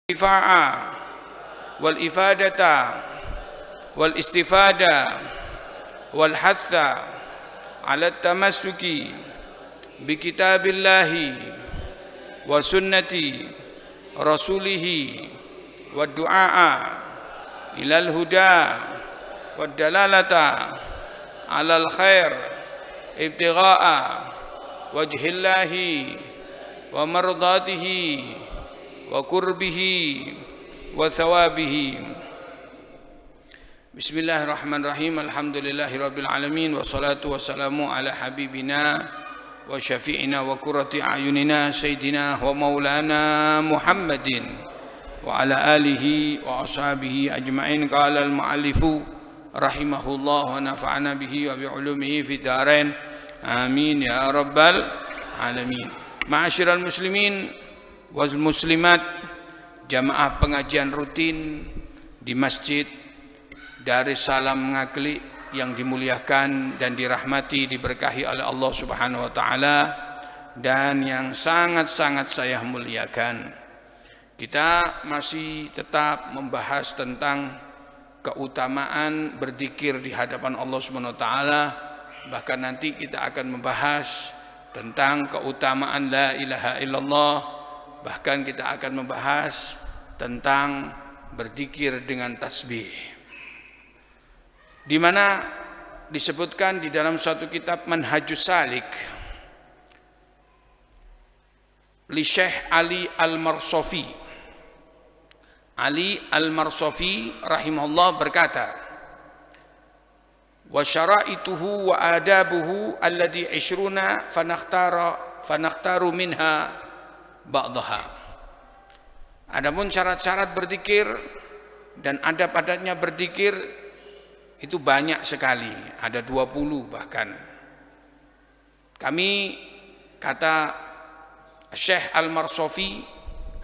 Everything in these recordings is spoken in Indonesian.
الانتفاع والإفادة والاستفادة والحث على التمسك بكتاب الله وسنة رسوله والدعاء إلى الهدى والدلالة على الخير ابتغاء وجه الله ومرضاته وقربه وثوابه. Bismillahirrahmanirrahim. Alhamdulillahirabbil alamin wassalatu wassalamu ala habibina wa syafi'ina wa qurrati a'yunina sayyidina wa maulana Muhammadin wa ala alihi wa ashabihi ajma'in. Qala al-mu'allifu rahimahullah wa nafa'ana bihi wa bi ulumihi fid dharain. Amin ya rabbal alamin. Ma'asyiral muslimin wal muslimat, jamaah pengajian rutin di Masjid Darussalam Ngaglik yang dimuliakan dan dirahmati, diberkahi oleh Allah Subhanahu wa taala dan yang sangat-sangat saya muliakan. Kita masih tetap membahas tentang keutamaan berzikir di hadapan Allah Subhanahu wa taala. Bahkan nanti kita akan membahas tentang keutamaan la ilaha illallah. Bahkan kita akan membahas tentang berzikir dengan tasbih, di mana disebutkan di dalam suatu kitab Manhajus Salik li Syekh Ali Al-Marsofi. Ali Al-Marsofi rahimahullah berkata, wa syara'ituhu wa adabuhu alladhi 20 fanakhtaru minha ba'daha. Adapun syarat-syarat berzikir dan adab-adabnya berzikir itu banyak sekali, ada 20 bahkan. Kami, kata Syekh Al-Marsofi,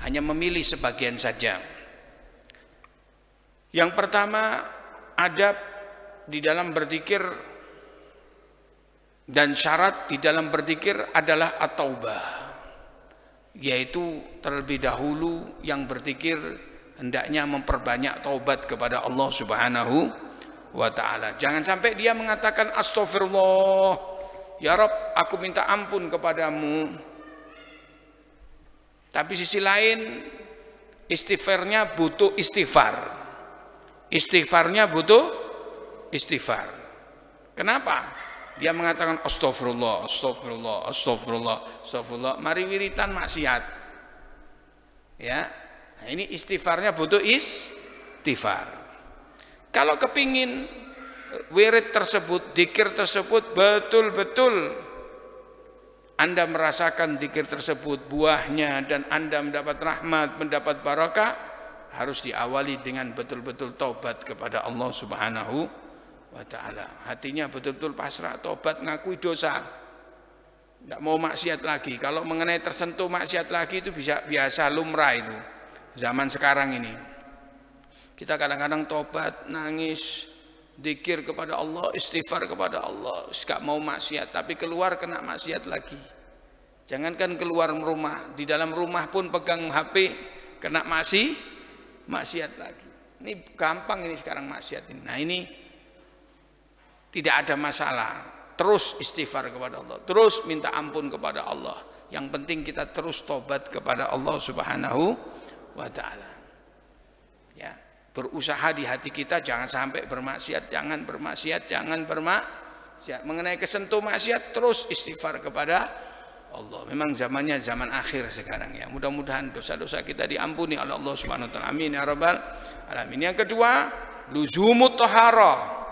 hanya memilih sebagian saja. Yang pertama, adab di dalam berzikir dan syarat di dalam berzikir adalah at-taubah, yaitu terlebih dahulu yang berzikir hendaknya memperbanyak taubat kepada Allah Subhanahu wa ta'ala. Jangan sampai dia mengatakan astagfirullah, ya Rabb aku minta ampun kepadamu, tapi sisi lain istighfarnya butuh istighfar, istighfarnya butuh istighfar. Kenapa? Dia mengatakan astagfirullah, astagfirullah, astagfirullah, astagfirullah, mari wiritan maksiat. Ya, nah ini istighfarnya butuh istighfar. Kalau kepingin wirid tersebut, dzikir tersebut betul-betul Anda merasakan dzikir tersebut buahnya dan Anda mendapat rahmat, mendapat barakah, harus diawali dengan betul-betul taubat kepada Allah Subhanahu wa ta'ala. Hatinya betul-betul pasrah, taubat, ngakui dosa, tidak mau maksiat lagi. Kalau mengenai tersentuh maksiat lagi itu bisa biasa, lumrah itu zaman sekarang ini. Kita kadang-kadang taubat, nangis, dzikir kepada Allah, istighfar kepada Allah, gak mau maksiat, tapi keluar kena maksiat lagi. Jangankan keluar rumah, di dalam rumah pun pegang HP kena maksiat lagi. Ini gampang ini sekarang maksiat ini. Nah ini tidak ada masalah, terus istighfar kepada Allah, terus minta ampun kepada Allah. Yang penting kita terus tobat kepada Allah Subhanahu wa ta'ala. Ya, berusaha di hati kita jangan sampai bermaksiat, jangan bermaksiat, jangan bermaksiat. Mengenai kesentuh maksiat terus istighfar kepada Allah. Memang zamannya zaman akhir sekarang ya. Mudah-mudahan dosa-dosa kita diampuni oleh Allah Subhanahu wa ta'ala. Amin ya rabbal alamin. Yang kedua, luzumut taharah.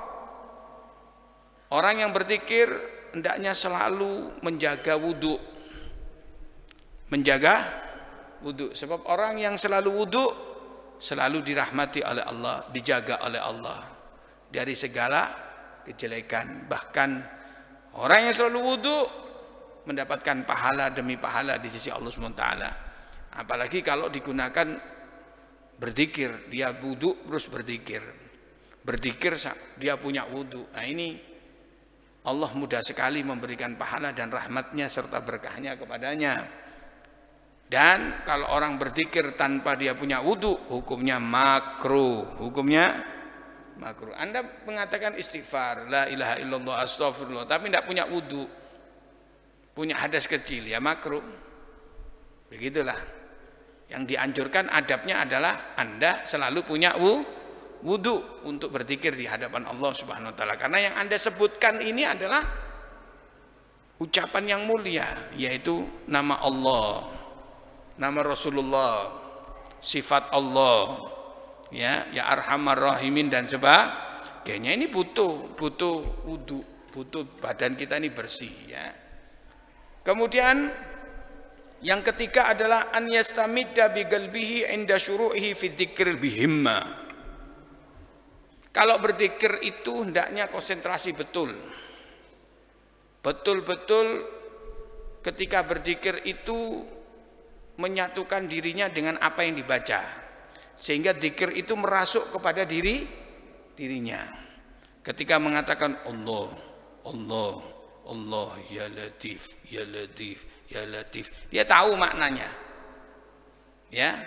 Orang yang berzikir hendaknya selalu menjaga wudhu. Menjaga wudhu. Sebab orang yang selalu wudhu selalu dirahmati oleh Allah, dijaga oleh Allah dari segala kejelekan. Bahkan orang yang selalu wudhu mendapatkan pahala demi pahala di sisi Allah SWT. Apalagi kalau digunakan berzikir, dia wudhu terus berzikir. Berzikir dia punya wudhu. Nah ini Allah mudah sekali memberikan pahala dan rahmatnya serta berkahnya kepadanya. Dan kalau orang berzikir tanpa dia punya wudu, hukumnya makruh. Hukumnya makruh. Anda mengatakan istighfar, la ilaha illallah, astagfirullah, tapi tidak punya wudu, punya hadas kecil, ya makruh. Begitulah. Yang dianjurkan adabnya adalah Anda selalu punya wudu untuk berzikir di hadapan Allah Subhanahu wa taala. Karena yang Anda sebutkan ini adalah ucapan yang mulia, yaitu nama Allah, nama Rasulullah, sifat Allah, ya Arhamar Rahimin dan sebagainya. Ini butuh wudu, butuh badan kita ini bersih, ya. Kemudian yang ketiga adalah an yastamidda bi qalbihi inda syuru'ihi fi dzikril bihimma. Kalau berzikir itu hendaknya konsentrasi betul. Betul-betul ketika berzikir itu menyatukan dirinya dengan apa yang dibaca, sehingga zikir itu merasuk kepada dirinya. Ketika mengatakan Allah, Allah, Allah, ya Latif, ya Latif, ya Latif, dia tahu maknanya, ya,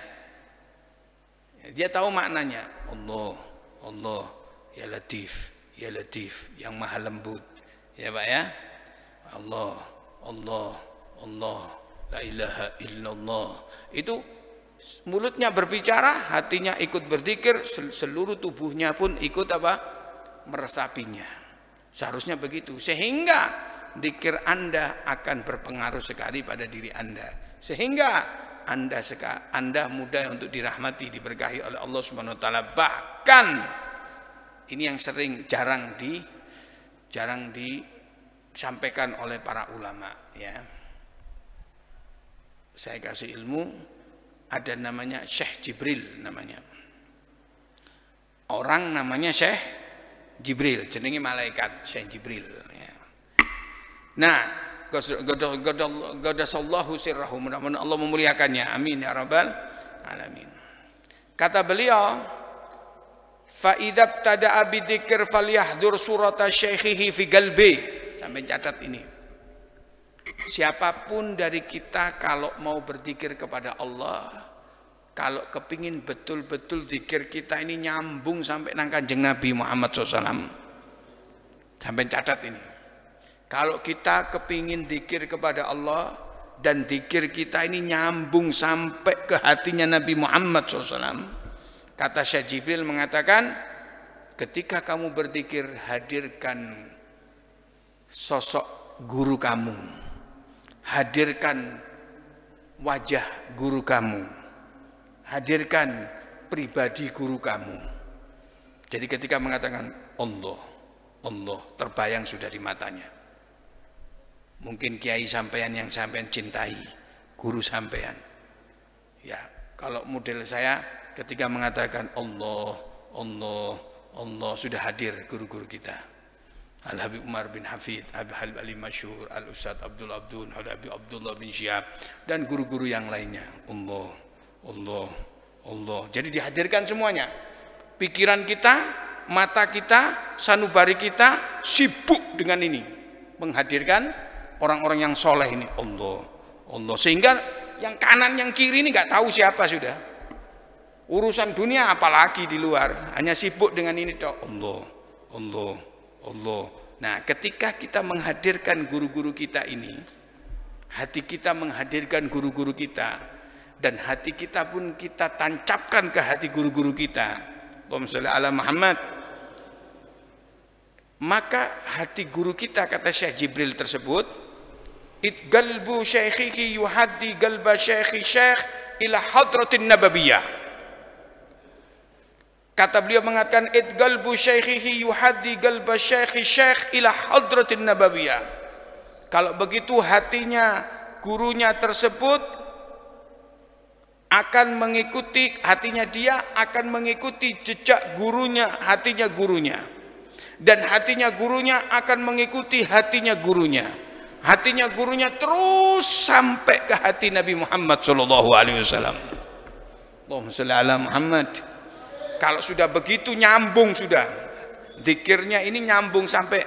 dia tahu maknanya. Allah, Allah, ya Latif, ya Latif, yang maha lembut, ya Pak ya. Allah, Allah, Allah, la ilaha illallah. Itu mulutnya berbicara, hatinya ikut berzikir, seluruh tubuhnya pun ikut apa? Meresapinya. Seharusnya begitu, sehingga zikir Anda akan berpengaruh sekali pada diri Anda, sehingga Anda mudah untuk dirahmati, diberkahi oleh Allah Subhanahu wa taala. Bahkan ini yang jarang disampaikan oleh para ulama, ya. Saya kasih ilmu, ada namanya Syekh Jibril namanya. Orang namanya Syekh Jibril, jenenge malaikat Syekh Jibril, ya. Nah, qaddasallahu sirrahu, mudah-mudahan Allah memuliakannya. Amin ya rabbal alamin. Kata beliau, fa idza ibtada'a bidzikr falyahdur surata syaikhihi fi qalbi. Sampai catat ini. Siapapun dari kita kalau mau berzikir kepada Allah, kalau kepingin betul-betul zikir kita ini nyambung sampai nang Kanjeng Nabi Muhammad SAW, sampai catat ini. Kalau kita kepingin zikir kepada Allah dan zikir kita ini nyambung sampai ke hatinya Nabi Muhammad SAW, kata Syekh Jibril mengatakan, ketika kamu berzikir, hadirkan sosok guru kamu, hadirkan wajah guru kamu, hadirkan pribadi guru kamu. Jadi ketika mengatakan Allah, Allah, terbayang sudah di matanya. Mungkin kiai sampean yang sampean cintai, guru sampean. Ya, kalau model saya ketika mengatakan Allah, Allah, Allah, sudah hadir guru-guru kita. Al-Habib Umar bin Hafid, Al-Habib Ali Masyhur, Al-Ustadz Abdul Abdun, Al-Habib Abdullah bin Syihab, dan guru-guru yang lainnya. Allah, Allah, Allah. Jadi dihadirkan semuanya. Pikiran kita, mata kita, sanubari kita sibuk dengan ini, menghadirkan orang-orang yang soleh ini. Allah, Allah. Sehingga yang kanan, yang kiri ini nggak tahu siapa sudah. Urusan dunia apalagi di luar, hanya sibuk dengan ini toh. Allah, Allah, Allah. Nah, ketika kita menghadirkan guru-guru kita ini, hati kita menghadirkan guru-guru kita, dan hati kita pun kita tancapkan ke hati guru-guru kita. Allahumma sholli ala Muhammad. Maka hati guru kita, kata Syekh Jibril tersebut, galbu syaikhihi yuhaddi galba syaikhi syekh ila hadratin nabawiyah. Kata beliau mengatakan, galbu syaikhihi yuhaddi galba syaikhi syekh ila hadratin nabawiyah. Kalau begitu hatinya gurunya tersebut akan mengikuti, hatinya dia akan mengikuti jejak gurunya, hatinya gurunya. Dan hatinya gurunya akan mengikuti hatinya gurunya. Hatinya gurunya terus sampai ke hati Nabi Muhammad sallallahu alaihi wasallam. Allahumma sholli ala Muhammad. Kalau sudah begitu nyambung sudah. Zikirnya ini nyambung sampai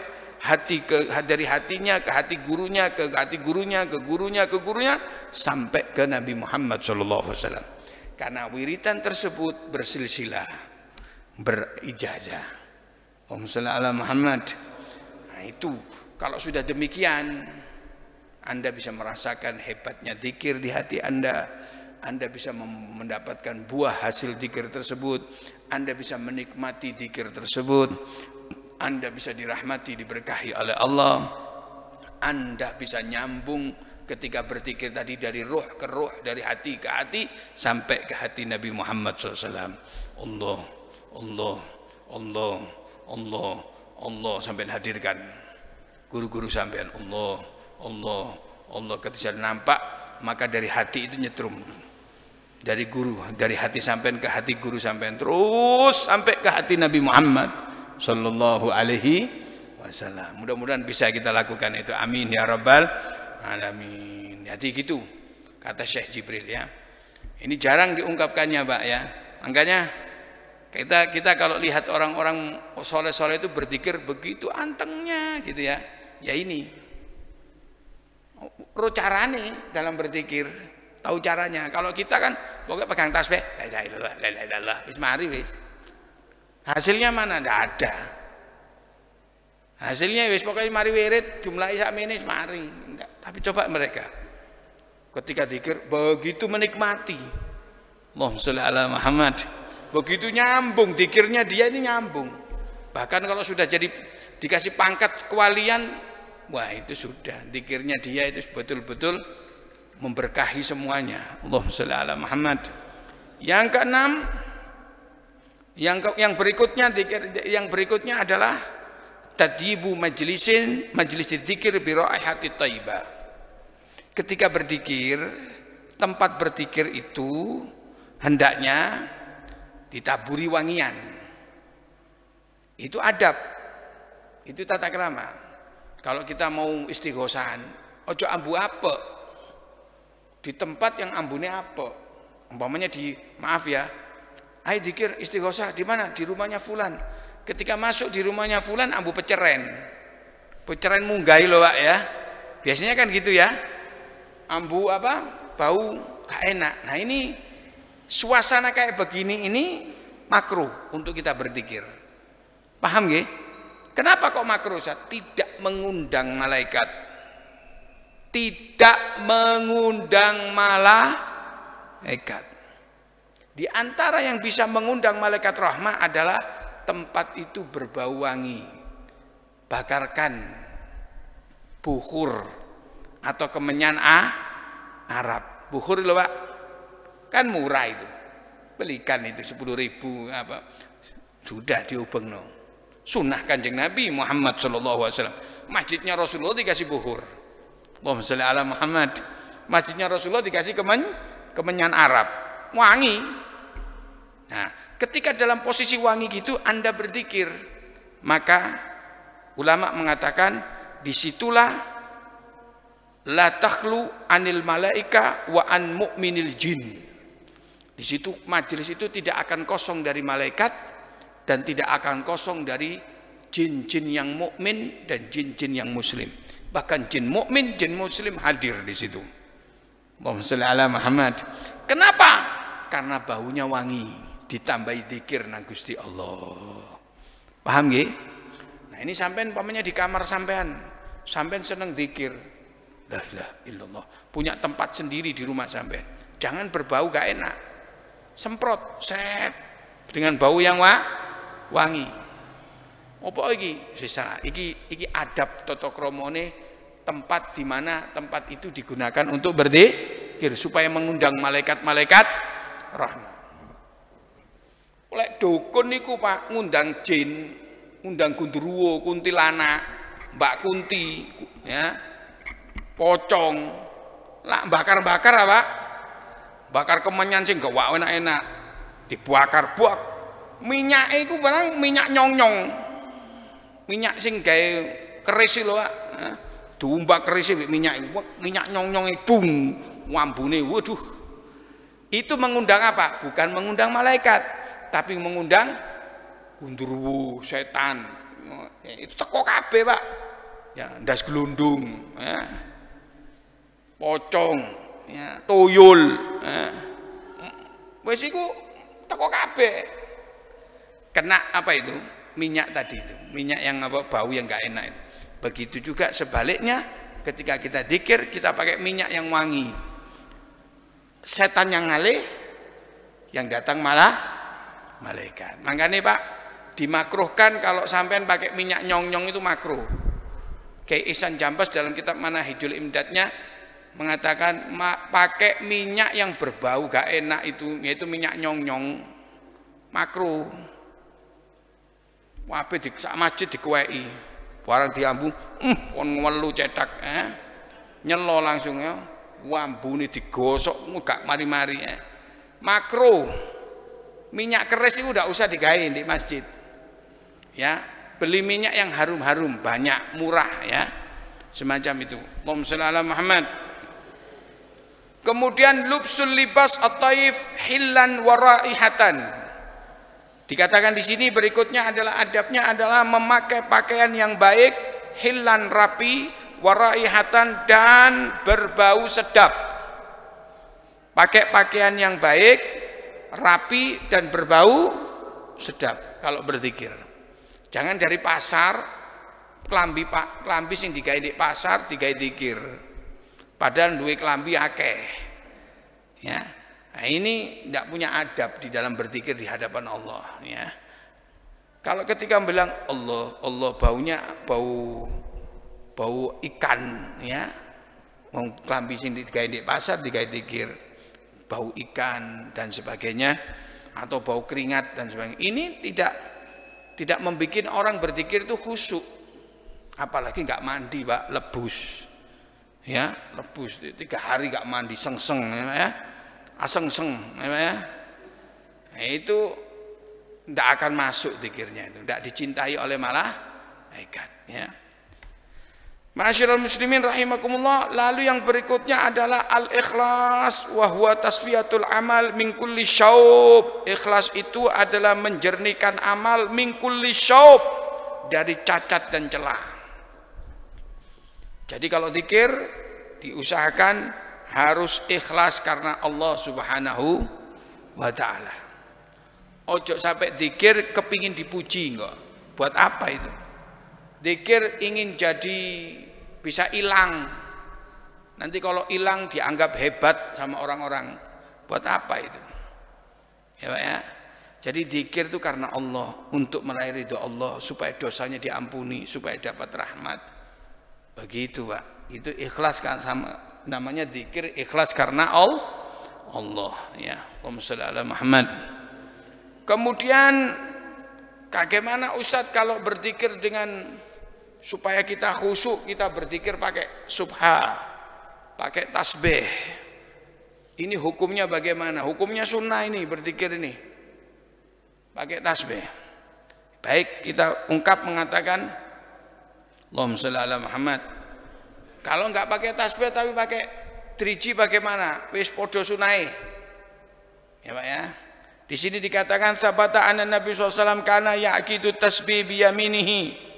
dari hatinya ke hati gurunya, ke hati gurunya, ke gurunya, ke gurunya, sampai ke Nabi Muhammad SAW. Karena wiritan tersebut bersilsilah, berijazah. Allahumma shalli ala Muhammad. Nah itu kalau sudah demikian, Anda bisa merasakan hebatnya zikir di hati Anda. Anda bisa mendapatkan buah hasil zikir tersebut. Anda bisa menikmati zikir tersebut. Anda bisa dirahmati, diberkahi oleh Allah. Anda bisa nyambung ketika berzikir tadi dari ruh ke ruh, dari hati ke hati, sampai ke hati Nabi Muhammad SAW. Allah, Allah, Allah, Allah, Allah, sampai hadirkan guru-guru sampean. Allah, Allah, Allah. Ketika nampak, maka dari hati itu nyetrum. Dari guru, dari hati sampean ke hati guru sampean, terus sampai ke hati Nabi Muhammad Sallallahu Alaihi Wasallam. Mudah-mudahan bisa kita lakukan itu. Amin ya rabbal alamin. Jadi gitu kata Syekh Jibril ya. Ini jarang diungkapkannya Pak ya. Makanya kita kalau lihat orang-orang soleh-soleh itu berzikir begitu antengnya gitu ya. Ya ini carane dalam berzikir, tahu caranya. Kalau kita kan pokoknya pegang tasbih, la ilaha illallah, la ilaha illallah, wis mari wis. Hasilnya mana? Tidak ada. Hasilnya wis pokoknya mari wirid jumlah sakmene mari. Enggak. Tapi coba mereka ketika zikir begitu menikmati. Allahumma sholli ala Muhammad. Begitu nyambung zikirnya dia ini nyambung. Bahkan kalau sudah jadi dikasih pangkat kewalian, wah itu sudah zikirnya dia itu betul-betul memberkahi semuanya. Allahumma sholli ala Muhammad. Yang keenam, yang berikutnya adalah tadyibu majlis dzikir bi raihati thayyibah. Ketika berzikir, tempat berzikir itu hendaknya ditaburi wangian. Itu adab, itu tata krama. Kalau kita mau istighosahan, ojo ambu apek di tempat yang ambune apek. Umpamanya maaf ya, ayo dzikir istighosah di mana? Di rumahnya fulan. Ketika masuk di rumahnya fulan ambu peceren. Peceren munggahi loh Pak ya. Biasanya kan gitu ya. Ambu apa? Bau gak enak. Nah ini suasana kayak begini ini makruh untuk kita berzikir. Paham nggih? Kenapa kok makruh? Tidak mengundang malaikat. Tidak mengundang malaikat. Di antara yang bisa mengundang malaikat rahmah adalah tempat itu berbau wangi. Bakarkan bukhur atau kemenyan Arab. Bukhur loh Pak, kan murah itu. Belikan itu 10.000 apa. Sudah diubeng no. Sunnah Kanjeng Nabi Muhammad SAW. Masjidnya Rasulullah dikasih bukhur. Allahumma sholli ala Muhammad. Masjidnya Rasulullah dikasih kemenyan Arab. Wangi. Nah, ketika dalam posisi wangi gitu Anda berzikir, maka ulama mengatakan disitulah la takhlu anil malaika wa an mu'minil jin. Di situ majelis itu tidak akan kosong dari malaikat dan tidak akan kosong dari jin-jin yang mukmin dan jin-jin yang muslim. Bahkan jin mukmin, jin muslim hadir di situ. Allahumma sholli ala Muhammad. Kenapa? Karena baunya wangi, ditambahi zikir nang Gusti Allah. Paham nggih? Nah, ini sampean umpamanya di kamar sampean seneng zikir. La ilaha illallah. Punya tempat sendiri di rumah sampean. Jangan berbau gak enak. Semprot, set dengan bau yang wangi. Apa iki? Sisa iki adab tata kramane tempat di mana tempat itu digunakan untuk berzikir supaya mengundang malaikat-malaikat rahmat. Oleh dukun niku Pak ngundang jin, ngundang gundruwo, kuntilanak, Mbak Kunti, ya. Pocong. Lah bakar-bakar apa? Bakar kemenyan sing gak enak-enak. Dibakar buak. Minyak iku barang minyak nyong-nyong. Minyak sing gawe keris lho Pak. Diumbak keris minyak nyong-nyong bung wambune waduh. Itu mengundang apa? Bukan mengundang malaikat, tapi mengundang gundurwo, setan. Itu teko kabeh, Pak. ya, ndas glundung, ya, pocong, ya, tuyul, ya. Wes iku teko kabeh. Kena apa itu? Minyak tadi itu, minyak yang apa, bau yang enggak enak itu. Begitu juga sebaliknya, ketika kita dzikir kita pakai minyak yang wangi. Setan yang ngalih, yang datang malah malaikat. Makanya Pak, dimakruhkan kalau sampean pakai minyak nyong-nyong itu makruh. Kayak Ihsan Jambas dalam kitab Manahijul Imdadnya mengatakan pakai minyak yang berbau gak enak itu, yaitu minyak nyong-nyong, makruh. Wape di sak masjid dikuweki, barang diambu, kon ngelu cetak, nyelo langsung ya, wambune digosok gak mari-mari, makruh. Minyak keris itu udah usah digawe di masjid, ya. Beli minyak yang harum-harum, banyak, murah, ya, semacam itu. Allahumma shalli ala Muhammad. Kemudian lubsul libas at-taif hillan wa raihatan. Dikatakan di sini berikutnya adalah adabnya adalah memakai pakaian yang baik, hillan rapi, wa raihatan dan berbau sedap. Pakai pakaian yang baik, rapi dan berbau sedap kalau berzikir. Jangan dari pasar klambi sing digawe di pasar digawe zikir. Padahal duwe klambi akeh. Ya. Nah, ini tidak punya adab di dalam berzikir di hadapan Allah, ya. Kalau ketika bilang Allah, Allah baunya bau ikan, ya. Wong klambi sing digawe di pasar digawe zikir. Bau ikan dan sebagainya atau bau keringat dan sebagainya. Ini tidak membuat orang berzikir itu khusyuk. Apalagi nggak mandi, Pak, lebus. Ya, lebus 3 hari nggak mandi sengseng, ya. Asengseng, ya. Nah, itu tidak akan masuk zikirnya itu, tidak dicintai oleh malaikat, ya. Ma'asyiral muslimin rahimakumullah. Lalu yang berikutnya adalah al-ikhlas wa huwa tasfiyatul amal min kulli syaub. Ikhlas itu adalah menjernihkan amal min kulli syaub, dari cacat dan celah. Jadi kalau zikir diusahakan harus ikhlas karena Allah Subhanahu wa taala. Ojo sampai zikir kepingin dipuji enggak. Buat apa itu? Zikir ingin jadi bisa hilang. Nanti kalau hilang dianggap hebat sama orang-orang. Buat apa itu? Ya Pak, ya. Jadi zikir itu karena Allah, untuk meraih ridho Allah, supaya dosanya diampuni, supaya dapat rahmat. Begitu Pak. Itu ikhlas kan, sama namanya zikir ikhlas karena Allah, ya. Allahumma shalli ala Muhammad. Kemudian bagaimana Ustadz kalau berzikir dengan supaya kita khusyuk, kita berzikir pakai subha, pakai tasbih. Ini hukumnya bagaimana? Hukumnya sunnah ini, berzikir ini pakai tasbih. Baik, kita ungkap mengatakan Allahumma shalli ala Muhammad. Kalau enggak pakai tasbih tapi pakai driji bagaimana? Wis podo sunai. Ya Pak, ya. Di sini dikatakan sabata anna Nabi SAW kana yaqidu tasbih biyaminihi.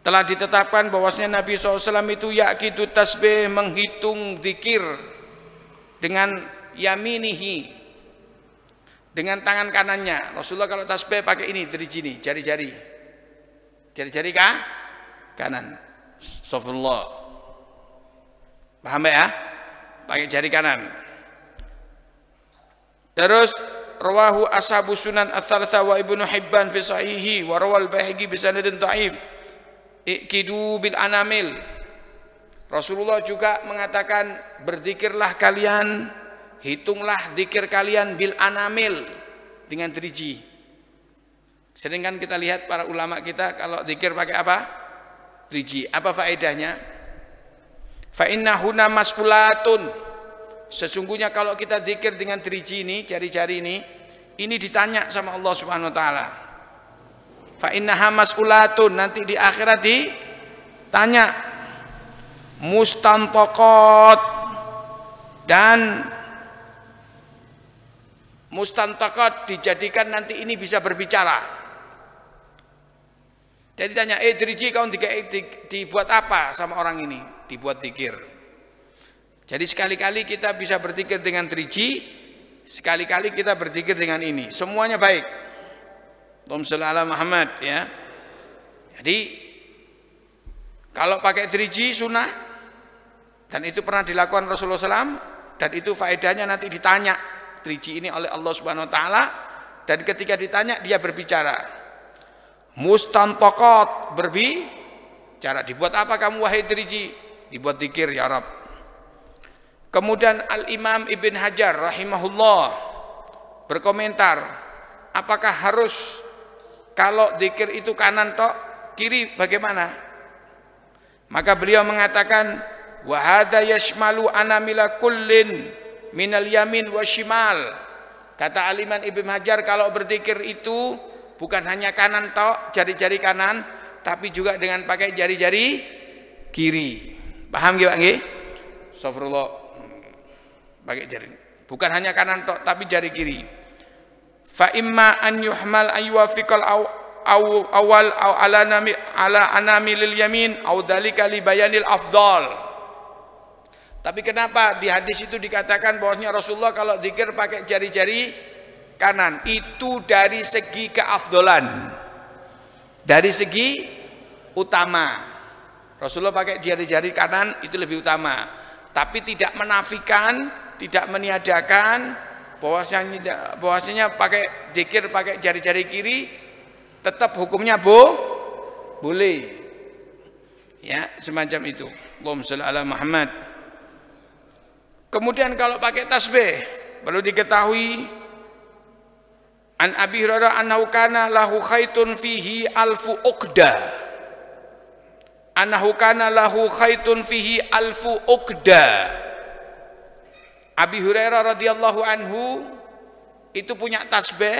Telah ditetapkan bahwasanya Nabi SAW itu yaqidu tasbih, menghitung zikir dengan yaminihi, dengan tangan kanannya. Rasulullah kalau tasbih pakai ini, driji ini, jari-jari. Jari-jari kah? Kanan. Astagfirullah. Paham ya? Pakai jari kanan. Terus rawahu ashabu sunan ats-tsalatsa wa Ibnu Hibban fi sahihi wa rawal Baihaqi bi sanadin dhaif. Iqidu bil anamil. Rasulullah juga mengatakan berzikirlah kalian, hitunglah zikir kalian bil anamil, dengan driji. Sering kan kita lihat para ulama kita kalau zikir pakai apa? Driji. Apa faedahnya? Fa innahuna mas'ulatun. Sesungguhnya kalau kita zikir dengan driji ini, jari-jari ini ditanya sama Allah Subhanahu wa taala. Fa innaha mas'ulatun, nanti di akhirat ditanya. Mustantaqat, dan mustantaqat dijadikan nanti ini bisa berbicara. Jadi tanya, driji kau dibuat apa sama orang ini? Dibuat zikir. Jadi sekali-kali kita bisa berzikir dengan driji, sekali-kali kita berzikir dengan ini. Semuanya baik. Allahumma shalli ala Muhammad ya. Jadi kalau pakai driji sunnah, dan itu pernah dilakukan Rasulullah SAW, dan itu faedahnya nanti ditanya driji ini oleh Allah Subhanahu Wa Taala, dan ketika ditanya dia berbicara. Mustantaqat berbicara, dibuat apa kamu wahai driji? Dibuat zikir ya Rabb. Kemudian Al-Imam Ibn Hajar rahimahullah berkomentar, apakah harus kalau zikir itu kanan tok, kiri bagaimana? Maka beliau mengatakan, wa hadza yashmalu anamila kullin minal yamin washimal. Kata Al-Imam Ibn Hajar, kalau berzikir itu bukan hanya kanan tok, jari-jari kanan, tapi juga dengan pakai jari-jari kiri. Paham nggih Pak nggih? Astagfirullah. Pakai jari. Bukan hanya kanan tok, tapi jari kiri. Fa imma an yuhmal aywafiqal awal ala anamilil yamin au dzalika li bayanil afdal. Tapi kenapa di hadis itu dikatakan bahwasanya Rasulullah kalau zikir pakai jari-jari kanan? Itu dari segi keafdolan, dari segi utama. Rasulullah pakai jari-jari kanan itu lebih utama, tapi tidak menafikan, tidak meniadakan bahwasanya pakai zikir pakai jari-jari kiri tetap hukumnya boleh ya, semacam itu. Allahumma shalli ala Muhammad. Kemudian kalau pakai tasbih perlu diketahui, an Abi Hurairah annahu kana lahu khaitun fihi alfu uqda. Annahu kana lahu khaitun fihi alfu uqda. Abi Hurairah radhiyallahu anhu itu punya tasbih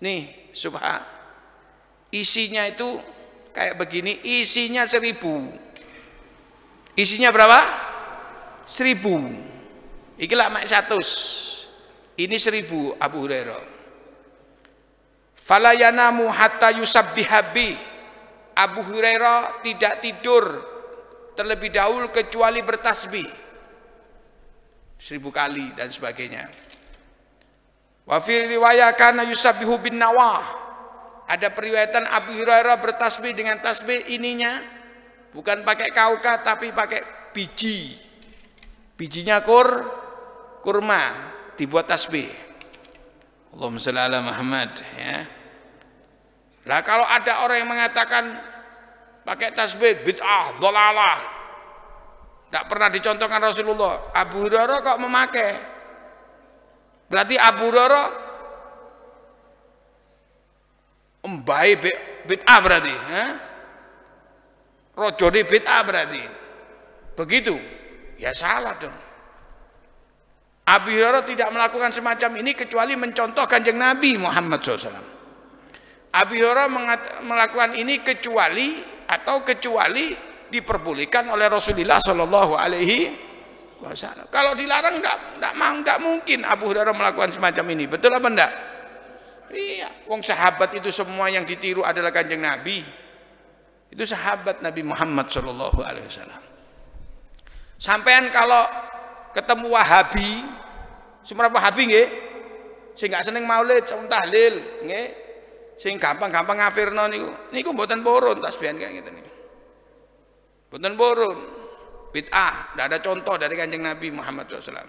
nih, subhan. Isinya itu kayak begini, isinya 1000. Isinya berapa? 1000. Iki lak mek 100. Ini 1000 Abu Hurairah. Fala yanamu hatta yusabbihabi. Abu Hurairah tidak tidur terlebih dahulu kecuali bertasbih 1000 kali dan sebagainya. Wa fi riwayat kana yusabbihu bin nawah. Ada periwayatan Abu Hurairah bertasbih dengan tasbih ininya bukan pakai kauka tapi pakai biji. Bijinya kurma dibuat tasbih. Allahumma shalli ala Muhammad ya. Lah kalau ada orang yang mengatakan pakai tasbih bid'ah, dhalalah, tidak pernah dicontohkan Rasulullah, Abu Hurairah kok memakai? Berarti Abu Hurairah embai bid'ah berarti, rojone bid'ah berarti. Begitu? Ya salah dong. Abu Hurairah tidak melakukan semacam ini kecuali mencontoh Kanjeng Nabi Muhammad SAW. Abu Hurairah melakukan ini kecuali diperbolehkan oleh Rasulullah Shallallahu Alaihi Wasallam. Kalau dilarang tidak mungkin Abu Hurairah melakukan semacam ini. Betul apa enggak? Iya, wong sahabat itu semua yang ditiru adalah Kanjeng Nabi. Itu sahabat Nabi Muhammad Shallallahu Alaihi Wasallam. Sampean kalau ketemu Wahabi, semua Wahabi nggih, sing gak seneng maulid, sing tahlil, nggih, sing gampang-gampang ngafirno niku mboten purun tasbihan kayak gitu niku. Mboten purun. Bid'ah, tidak ada contoh dari Kanjeng Nabi Muhammad SAW.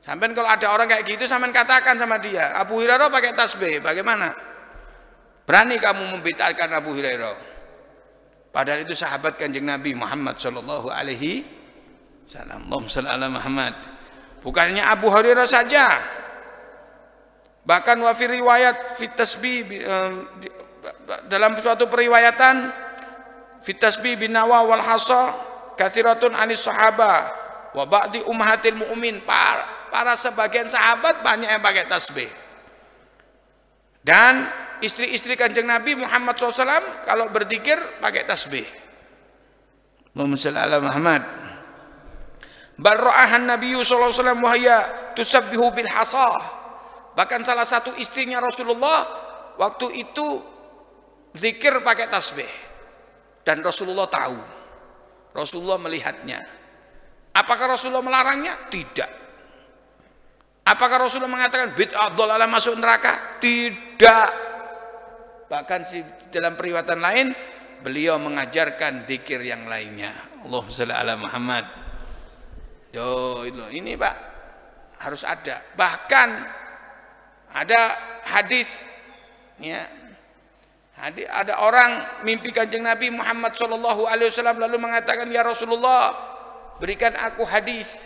Sampean kalau ada orang kayak gitu, sampean katakan sama dia, Abu Hurairah pakai tasbih, bagaimana? Berani kamu membid'ahkan Abu Hurairah? Padahal itu sahabat Kanjeng Nabi Muhammad sallallahu alaihi wasallam. Allahumma shalli ala Muhammad. Bukannya Abu Hurairah saja, bahkan wa fi riwayat fit tasbih, dalam suatu periwayatan fit tasbih bin nawa wal hasa kathiratun anis sahabah wa ba'di ummahatil mu'min. Para sebagian sahabat banyak yang pakai tasbih, dan istri-istri Kanjeng Nabi Muhammad SAW kalau berzikir pakai tasbih. Allahumma shalli ala Muhammad. Bal ra'ahan Nabi sallallahu alaihi wasallam wa hiya tusabbihu bil hasah. Bahkan salah satu istrinya Rasulullah waktu itu zikir pakai tasbih. Dan Rasulullah tahu. Rasulullah melihatnya. Apakah Rasulullah melarangnya? Tidak. Apakah Rasulullah mengatakan bid'ah dhalalah masuk neraka? Tidak. Bahkan dalam periwayatan lain beliau mengajarkan zikir yang lainnya. Allahumma shalli ala Muhammad. Yo, ini Pak harus ada. Bahkan ada hadis ya. Ada orang mimpi Kanjeng Nabi Muhammad SAW lalu mengatakan, ya Rasulullah, berikan aku hadis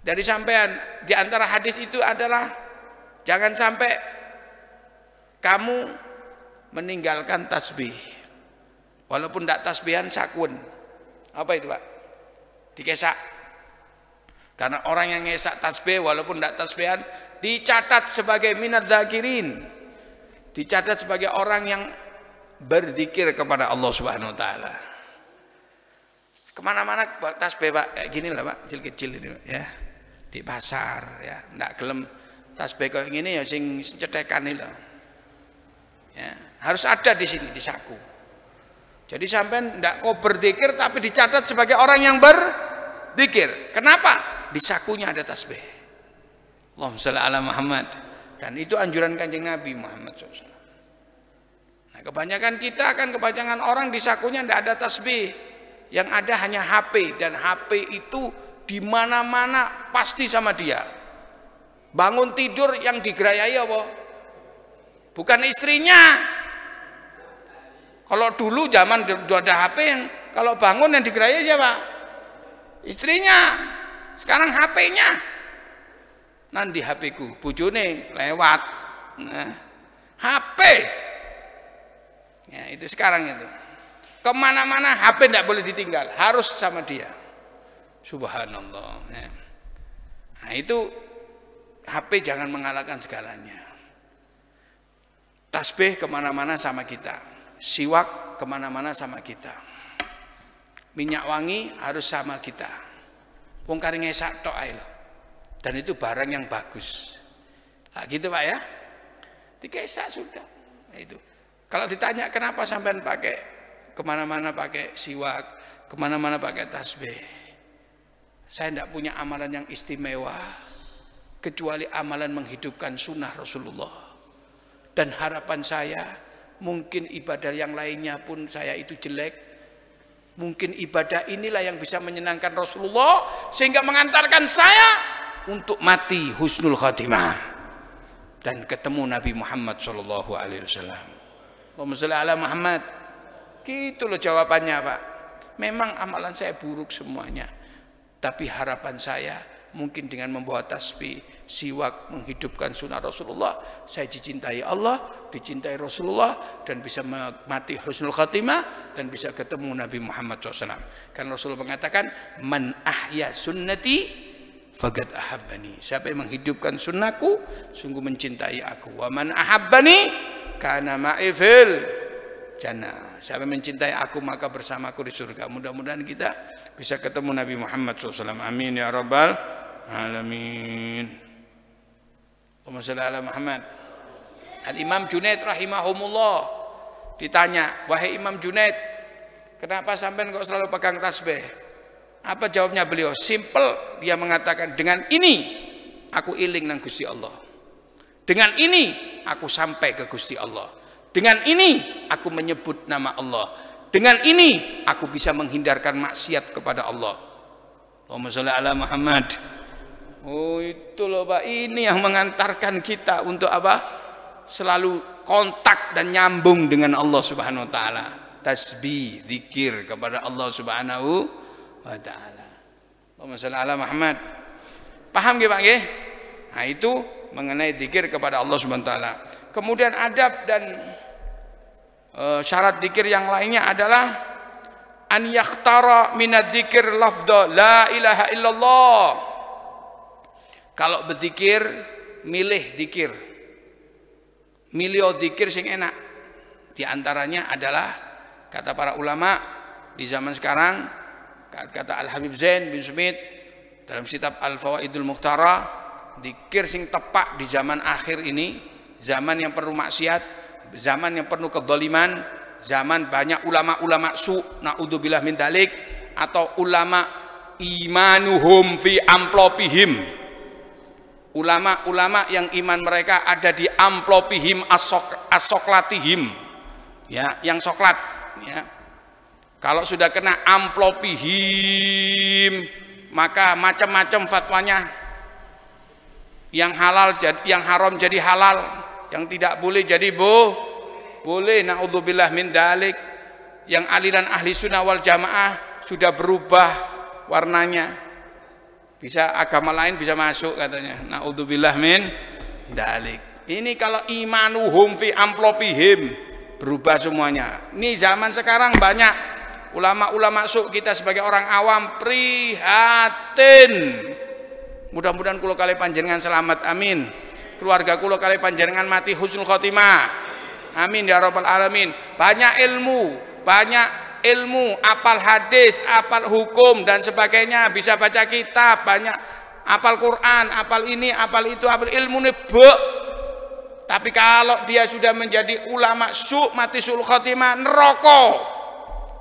dari sampean. Di antara hadis itu adalah jangan sampai kamu meninggalkan tasbih. Walaupun tidak tasbihan sakun. Apa itu Pak? Dikesak. Karena orang yang ngesak tasbih walaupun tidak tasbihan dicatat sebagai minadz zakirin. Dicatat sebagai orang yang berzikir kepada Allah Subhanahu wa taala. Kemana-mana tasbih Pak, kayak gini lah Pak, kecil-kecil ini ya. Di pasar ya, ndak gelem tasbih kayak gini ya sing cetekan itu. Ya, harus ada di sini di saku. Jadi sampai ndak kok berzikir tapi dicatat sebagai orang yang berzikir. Kenapa? Di sakunya ada tasbih. Allahumma shalli ala Muhammad. Dan itu anjuran Kanjeng Nabi Muhammad SAW. Nah, kebanyakan orang di sakunya tidak ada tasbih. Yang ada hanya HP, dan HP itu di mana-mana pasti sama dia. Bangun tidur yang digerayai apa? Bukan istrinya. Kalau dulu zaman ada HP yang kalau bangun yang digerayai siapa? Istrinya. Sekarang HP-nya. Nanti HP ku bojone lewat. Nah, HP ya itu sekarang itu kemana-mana HP tidak boleh ditinggal, harus sama dia. Subhanallah ya. Nah itu HP jangan mengalahkan segalanya. Tasbih kemana-mana sama kita, siwak kemana-mana sama kita, minyak wangi harus sama kita. Wong kari ngesak tok ae lho. Dan itu barang yang bagus. Nah, gitu Pak ya. Dikesak sudah. Nah, itu. Kalau ditanya kenapa sampean pakai kemana-mana pakai siwak, kemana-mana pakai tasbih. Saya tidak punya amalan yang istimewa kecuali amalan menghidupkan sunnah Rasulullah. Dan harapan saya mungkin ibadah yang lainnya pun saya itu jelek. Mungkin ibadah inilah yang bisa menyenangkan Rasulullah sehingga mengantarkan saya untuk mati husnul khatimah dan ketemu Nabi Muhammad sallallahu alaihi wasallam. Allahumma shalli ala Muhammad. Gitu loh jawabannya Pak. Memang amalan saya buruk semuanya. Tapi harapan saya mungkin dengan membawa tasbih, siwak, menghidupkan sunnah Rasulullah, saya dicintai Allah, dicintai Rasulullah, dan bisa mati husnul khatimah dan bisa ketemu Nabi Muhammad SAW. Karena Rasulullah mengatakan, man ahya sunnati faqad ahabbani. Siapa yang menghidupkan sunnahku sungguh mencintai aku. Wa man ahabbani kana ma'i fil jannah. Siapa yang mencintai aku maka bersamaku di surga. Mudah-mudahan kita bisa ketemu Nabi Muhammad SAW. Amin ya rabbal alamin. Allahumma shalli ala Muhammad. Al-Imam Junaid rahimahumullah ditanya, wahai Imam Junaid, kenapa sampean kok selalu pegang tasbih? Apa jawabnya beliau? Simple, dia mengatakan, dengan ini aku iling nang Gusti Allah. Dengan ini aku sampai ke Gusti Allah. Dengan ini aku menyebut nama Allah. Dengan ini aku bisa menghindarkan maksiat kepada Allah. Allahumma sholli ala Muhammad. Oh itu loh Pak, ini yang mengantarkan kita untuk apa? Selalu kontak dan nyambung dengan Allah Subhanahu wa taala. Tasbih, zikir kepada Allah Subhanahu wa ta'ala. Allahumma shalli ala Muhammad. Paham nggih Pak nggih? Nah itu mengenai zikir kepada Allah Subhanahu wa taala. Kemudian adab dan syarat zikir yang lainnya adalah an yakhtara minadz zikir lafdha la ilaha illallah. Kalau berzikir milih zikir. Milih zikir sing enak. Di antaranya adalah kata para ulama di zaman sekarang, kata Al-Habib Zain bin Sumit dalam kitab Al-Fawaidul Mukhtara, zikir sing tepak di zaman akhir ini, zaman yang penuh maksiat, zaman yang penuh kezaliman, zaman banyak ulama-ulama naudzubillah min dzalik, atau ulama imanuhum fi amplopihim, ulama-ulama yang iman mereka ada di amplopihim asoklatihim, ya, yang soklat, ya. Kalau sudah kena amplopihim, maka macam-macam fatwanya. Yang halal yang haram jadi halal, yang tidak boleh jadi boleh. Naudzubillah min dzalik. Yang aliran ahli sunnah wal jamaah sudah berubah warnanya, bisa agama lain bisa masuk katanya. Naudzubillah min dzalik. Ini kalau imanuhum fi amplopihim, berubah semuanya. Ini zaman sekarang banyak ulama-ulama kita sebagai orang awam prihatin. Mudah-mudahan kula kali panjenengan selamat, amin. Keluarga kula kali panjenengan mati husnul khotimah, amin ya rabbal alamin. Banyak ilmu, apal hadis, apal hukum dan sebagainya, bisa baca kitab, banyak apal Quran, apal ini, apal itu, apal ilmu nih. Tapi kalau dia sudah menjadi ulama mati su'ul khotimah, neraka,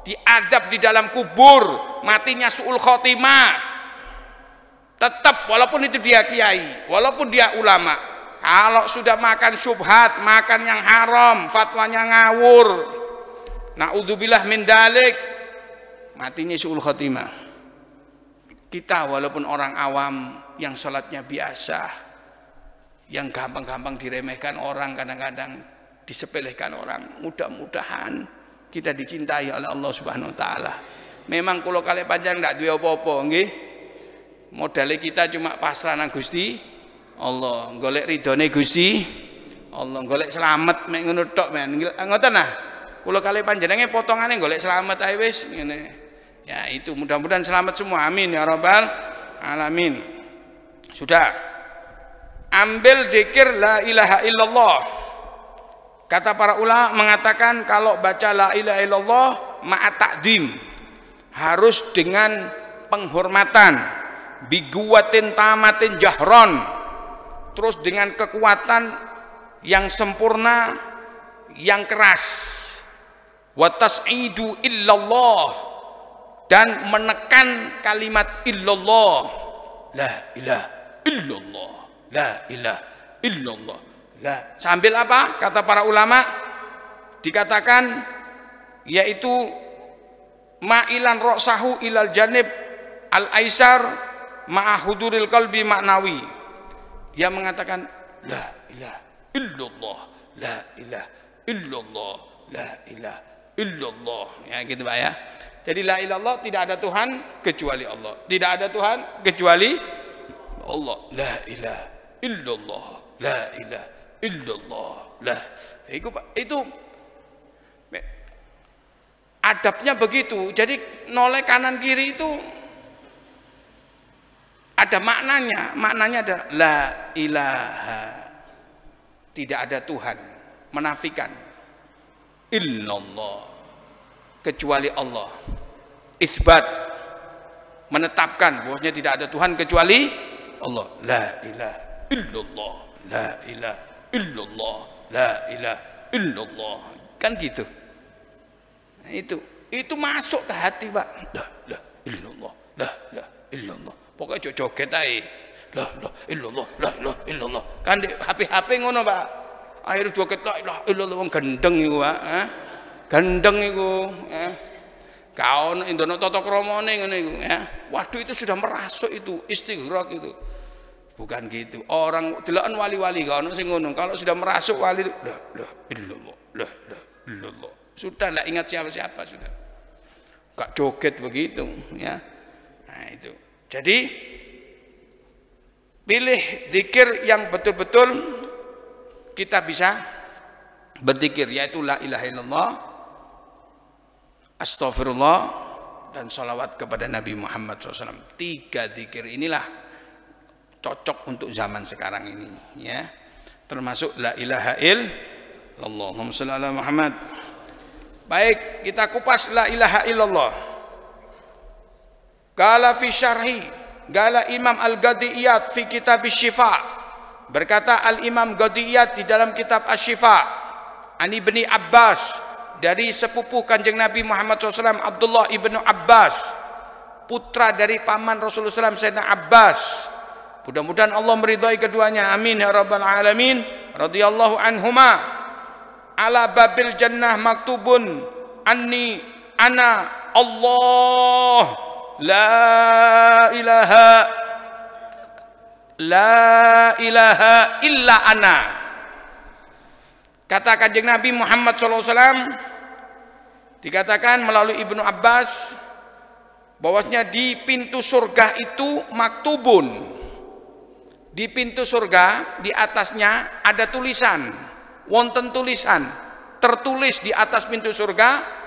diadab di dalam kubur, matinya su'ul khotimah. Tetap walaupun itu dia kiai, walaupun dia ulama, kalau sudah makan syubhat, makan yang haram, fatwanya ngawur, naudzubillah min dzalik, matinya su'ul khotimah. Kita walaupun orang awam yang sholatnya biasa, yang gampang-gampang diremehkan orang, kadang-kadang disepelekan orang, mudah-mudahan kita dicintai oleh Allah Subhanahu wa taala. Memang kula kali panjang ndak duwe apa-apa nggih. Modalnya kita cuma pasrah nang Gusti Allah, golek ridhone Gusti Allah, golek selamat mek ngono tok men. Ngoten nah. Kula kali panjenengan potongane golek selamat ae wis ngene. Ya itu, mudah-mudahan selamat semua. Amin ya rabbal alamin. Sudah. Ambil zikir la ilaha illallah. Kata para ulama mengatakan kalau baca la ilaha illallah ma'a ta'dim, harus dengan penghormatan, biguwatin tamatin jahron, terus dengan kekuatan yang sempurna, yang keras, wa tas'idu illallah, dan menekan kalimat illallah, la ilaha illallah, la ilaha illallah, la. Sambil apa? Kata para ulama dikatakan yaitu ma'ilan ra'sahu ilal janib al-aisar ma'ahuduril qalbi maknawi. Dia mengatakan la ilaha illallah, la ilaha illallah, la ilaha illallah, ya gitu Pak ya. Jadi la ilallah, tidak ada Tuhan kecuali Allah, tidak ada Tuhan kecuali Allah, la ilaha illallah, la ilaha illallah, la. Itu adabnya begitu. Jadi noleh kanan kiri itu ada maknanya adalah la ilaha, tidak ada Tuhan, menafikan, illallah, kecuali Allah, isbat, menetapkan bahwasanya tidak ada Tuhan kecuali Allah, la ilaha illallah, la ilaha illallah, la ilaha illallah, kan gitu. Nah, itu masuk ke hati Pak, la illallah, la illallah. Pokoknya joget aja, la illallah, la illallah. Kan di HP ngono Pak. Akhir joget la ilaha illallah, wong gendeng iku Pak. Gendeng iku, ya. Kaon indono tata kramane ngene iku, ya. Waduh, itu sudah merasuk itu, istighraq itu. Bukan gitu. Orang deloken wali-wali gak ono sing ngono. Kalau sudah merasuk wali itu la illallah, la illallah. Sudah enggak ingat siapa-siapa sudah. Gak joget begitu, ya. Nah, itu. Jadi pilih zikir yang betul-betul kita bisa berzikir, yaitu la ilaha illallah, astagfirullah, dan sholawat kepada Nabi Muhammad SAW. 3 zikir inilah cocok untuk zaman sekarang ini, ya. Termasuk la ilaha illallah. Allahumma sholli ala Muhammad. Baik, kita kupas la ilaha illallah. Qala fi syarhi, qala Imam Al-Ghadiyat fi kitab Asy-Syifa. Berkata Al-Imam Ghadiyat di dalam kitab Asy-Syifa, Ani bin Abbas, dari sepupu Kanjeng Nabi Muhammad SAW, Abdullah ibnu Abbas, putra dari paman Rasulullah SAW, Sayyidina Abbas. Mudah-mudahan Allah meridhai keduanya, amin ya rabbal alamin. Radhiyallahu anhuma. Ala babil jannah maktubun anni ana Allah la ilaha illa ana. Kata Kanjeng Nabi Muhammad SAW, dikatakan melalui Ibnu Abbas, bahwasanya di pintu surga itu maktubun, di pintu surga di atasnya ada tulisan, wonten tulisan, tertulis di atas pintu surga,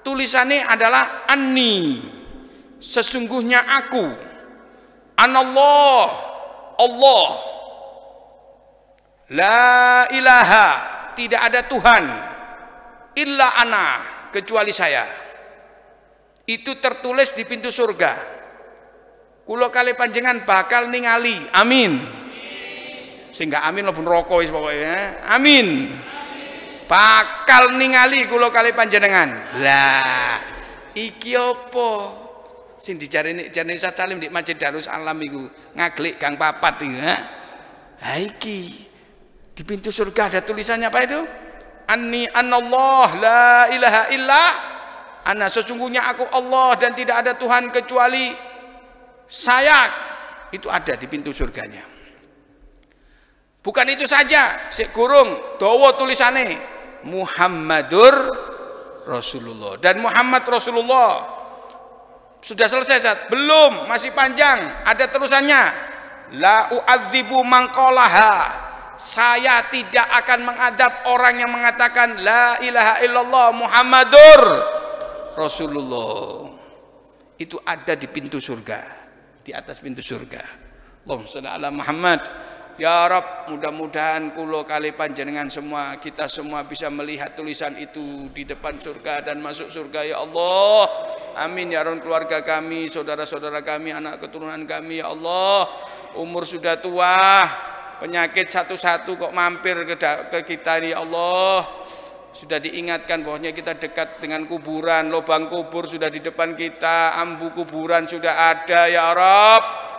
tulisannya adalah anni, sesungguhnya aku, anallah, Allah, la ilaha, tidak ada Tuhan, illa ana, kecuali saya. Itu tertulis di pintu surga. Kulo kali panjenengan bakal ningali, amin. Sehingga amin lo pun rokok pokoknya, amin. Bakal ningali kulo kali panjenengan. Lah, iki apa? Sing dicari Salim di Masjid Darus Alam iku ngaglik gang papat iku, ha? Ha iki di pintu surga ada tulisannya apa itu? Anni anallah la ilaha illa ana, sesungguhnya aku Allah dan tidak ada Tuhan kecuali saya. Itu ada di pintu surganya. Bukan itu saja, sik gurung dawa tulisane Muhammadur Rasulullah, dan Muhammad Rasulullah. Sudah selesai Zat? Belum, masih panjang, ada terusannya. La u'adzibu man qalaha, saya tidak akan mengadab orang yang mengatakan la ilaha illallah Muhammadur Rasulullah. Itu ada di pintu surga, di atas pintu surga. Allahumma shalli ala Muhammad. Ya Rabb, mudah-mudahan kulo kali panjenengan semua, kita semua bisa melihat tulisan itu di depan surga dan masuk surga ya Allah. Amin ya Rabb. Keluarga kami, saudara-saudara kami, anak keturunan kami ya Allah, umur sudah tua, penyakit satu-satu kok mampir ke kita ini ya Allah. Sudah diingatkan bahwasanya kita dekat dengan kuburan, lubang kubur sudah di depan kita, ambu kuburan sudah ada ya Rabb.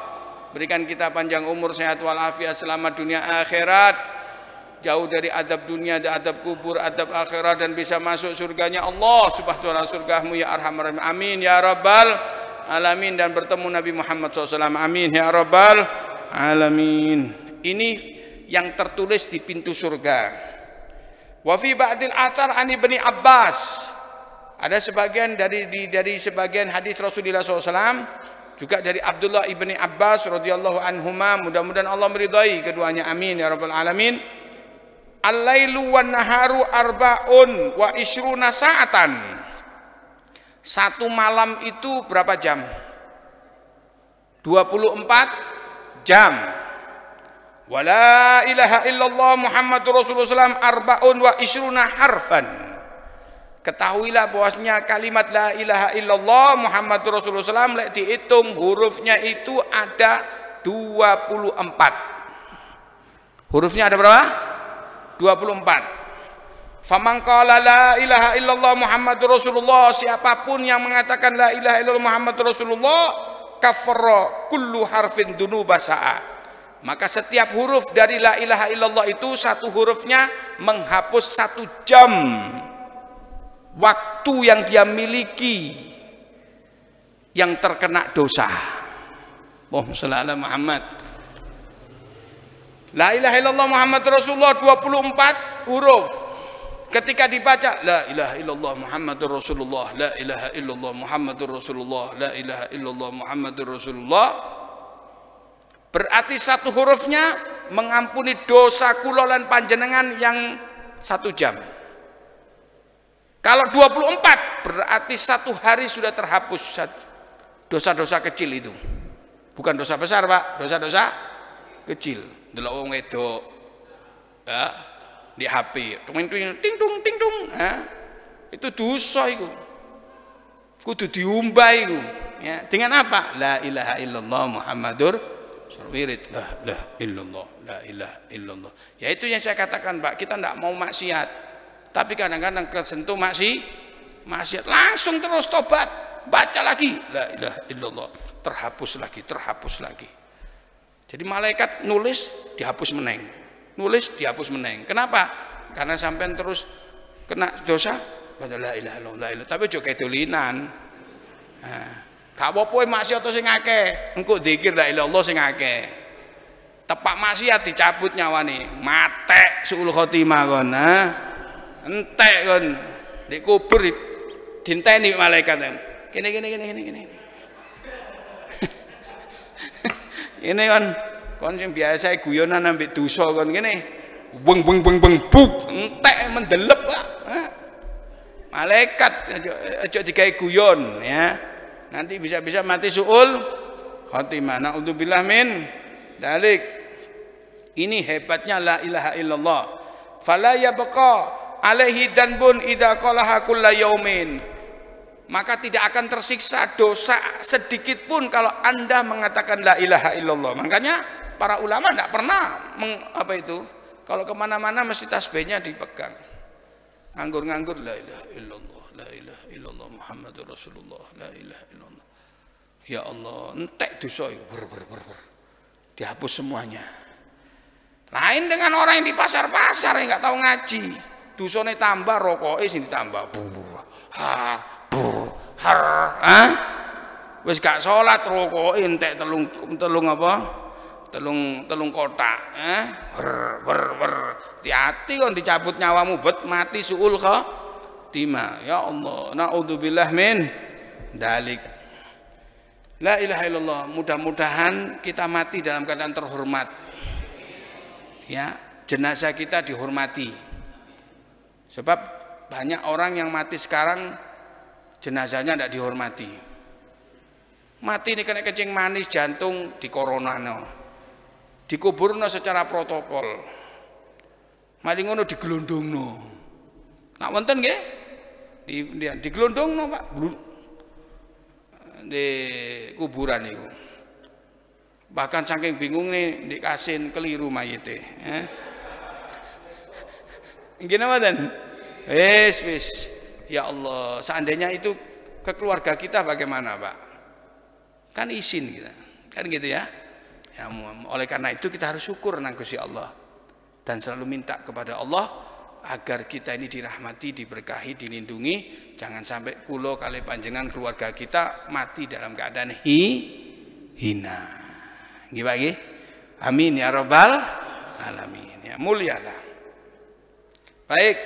Berikan kita panjang umur, sehat walafiat selama dunia akhirat, jauh dari adab dunia, adab kubur, adab akhirat, dan bisa masuk surganya Allah subhanahu wa ta'ala, surgamu ya arhamar rahimin, amin ya rabbal alamin, dan bertemu Nabi Muhammad SAW, amin ya rabbal alamin. Ini yang tertulis di pintu surga. Wa fi ba'dil athar an Ibni Abbas, ada sebagian dari sebagian hadis Rasulullah SAW, juga dari Abdullah ibni Abbas radhiyallahu anhuma, mudah-mudahan Allah meridhai keduanya, amin ya rabbal alamin. Al-lailu wan naharu arba'un wa ishruna sa'atan. Satu malam itu berapa jam? 24 jam. Wala ilaha illallah Muhammadur Rasulullah SAW arba'un wa ishruna harfan. Ketahuilah bahwasanya kalimat la ilaha illallah Muhammadur Rasulullah SAW, lek dihitung hurufnya itu ada 24. Hurufnya ada berapa? 24. Faman qala la ilaha illallah Muhammadur Rasulullah, siapapun yang mengatakan la ilaha illallah Muhammadur Rasulullah, kafara kullu harfin dunuba sa'a. Maka setiap huruf dari la ilaha illallah itu, satu hurufnya menghapus 1 jam waktu yang dia miliki yang terkena dosa. Allahumma shalli ala Muhammad. La ilaha illallah Muhammad Rasulullah 24 huruf. Ketika dibaca la ilaha illallah Muhammadur Rasulullah, la ilaha illallah Muhammadur Rasulullah, la ilaha illallah Muhammadur Rasulullah, berarti satu hurufnya mengampuni dosa kula lan panjenengan yang 1 jam. Kalau 24 berarti 1 hari sudah terhapus dosa-dosa kecil itu. Bukan dosa besar, Pak, dosa-dosa kecil. Delok wong wedok ya, di HP ting tung ya, itu dosa itu. Kudu diumbah itu ya. Dengan apa? La ilaha illallah Muhammadur wirid, la ilaha illallah, la ilaha illallah. Ya itu yang saya katakan, Pak, kita tidak mau maksiat. Tapi kadang-kadang kesentuh maksiat langsung terus tobat, baca lagi la ilaha illallah, terhapus lagi. Jadi malaikat nulis dihapus meneng, nulis dihapus meneng. Kenapa? Karena sampean terus kena dosa baca la ilaha illallah, tapi aja kedolinan. Gak apa-apa maksiat sing akeh, engko zikir la ilaha illallah sing akeh. Tepak maksiat dicabut nyawane, matek suul khotimah kon, entek kon. Di kubur dinteni malaikat. Gini. Ini kon sing biasa guyonan ambek dosa kon ngene. Beng buk entek mendelep, Pak. Malaikat aja digawe guyon ya. Nanti bisa-bisa mati suul khotimah. Naudzubillah min dalik. Ini hebatnya la ilaha illallah. Fala yabqa alaihi dzanbun idza qalaha kulla yaumin. Maka tidak akan tersiksa dosa sedikit pun kalau Anda mengatakan la ilaha illallah. Makanya para ulama tidak pernah kalau kemana-mana mesti tasbihnya dipegang. Nganggur-nganggur la ilaha illallah, la ilaha illallah Muhammadur Rasulullah, la ilaha illallah. Ya Allah, entek dosa itu dihapus semuanya. Lain dengan orang yang di pasar-pasar yang nggak tahu ngaji, dosane tambah, rokoknya sini tambah. Wis gak salat rokoke entek telung kotak. Hati-hati kon dicabut nyawamu mati suul khotimah. Ya Allah, naudzubillah min dalik. La ilaha illallah. Mudah-mudahan kita mati dalam keadaan terhormat. Ya, jenazah kita dihormati. Sebab banyak orang yang mati sekarang jenazahnya tidak dihormati. Mati ini kena kencing manis, jantung di koronano, dikuburno secara protokol. Mari ngono digelondongno. Nak wonten nggih? Digelondongno, Pak. Di kuburan itu. Bahkan saking bingung nih dikasin keliru mayite. Gimana dan? Wis. Ya Allah, seandainya itu ke keluarga kita bagaimana, Pak? Kan izin kita, kan gitu ya. Ya, oleh karena itu kita harus syukur nang Gusti Allah dan selalu minta kepada Allah agar kita ini dirahmati, diberkahi, dilindungi. Jangan sampai kulo kali panjenengan keluarga kita mati dalam keadaan hina. Gimana? Amin ya rabbal alamin. Ya mulialah. Baik.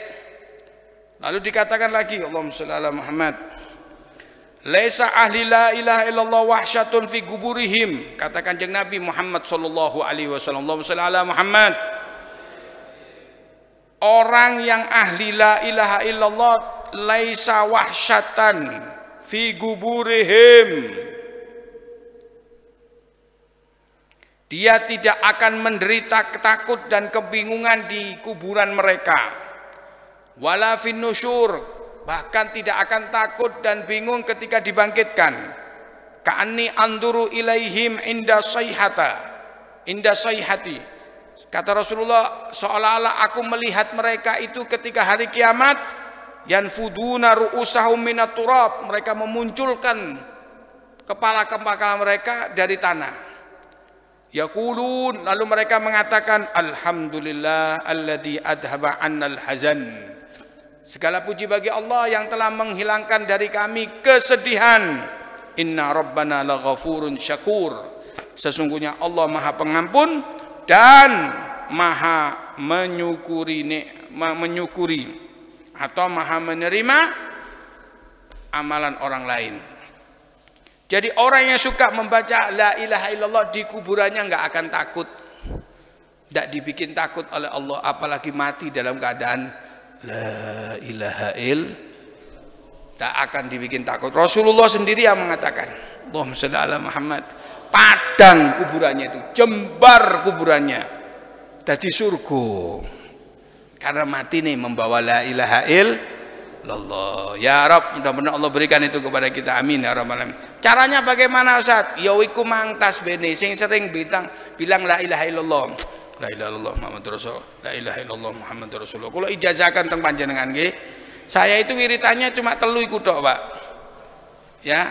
Lalu dikatakan lagi Allahumma shalli ala Muhammad. Laisa ahli la ilaha illallah wahsyatun fi guburihim. Kata Kanjeng Nabi Muhammad sallallahu alaihi wasallam. Allahumma shalli ala Muhammad. Orang yang ahli la ilaha illallah laisa wahsyatan fi guburihim. Dia tidak akan menderita takut dan kebingungan di kuburan mereka. Wala fin nusyur, bahkan tidak akan takut dan bingung ketika dibangkitkan. Ka'anni anduru ilaihim inda sayhati. Kata Rasulullah, seolah-olah aku melihat mereka itu ketika hari kiamat, yanfuduna ru'usahum minat turab, mereka memunculkan kepala-kepala mereka dari tanah. Yaqulun, lalu mereka mengatakan alhamdulillah alladzi adhaba 'annal hazan. Segala puji bagi Allah yang telah menghilangkan dari kami kesedihan. Inna rabbana laghafurun syakur. Sesungguhnya Allah Maha Pengampun dan Maha menyukuri atau Maha menerima amalan orang lain. Jadi orang yang suka membaca la ilaha illallah di kuburannya nggak akan takut. Tidak dibikin takut oleh Allah, apalagi mati dalam keadaan la ilaha tak akan dibikin takut. Rasulullah sendiri yang mengatakan, Allahumma shalli ala Muhammad, padang kuburannya itu, jembar kuburannya, jadi surga karena mati nih membawa la ilaha illallah. Ya Rabb, mudah-mudahan Allah berikan itu kepada kita, amin ya rabbal alamin. Caranya bagaimana Ustaz? Ya iku mang tasbih sing sering bilang la ilaha illallah. la ilaha illallah Muhammadur Rasul, la ilaha illallah Muhammadur Rasulullah. Kula ijazahkan teng panjenengan nggih. Saya itu wiritannya cuma telu iku tok, Pak. Ya,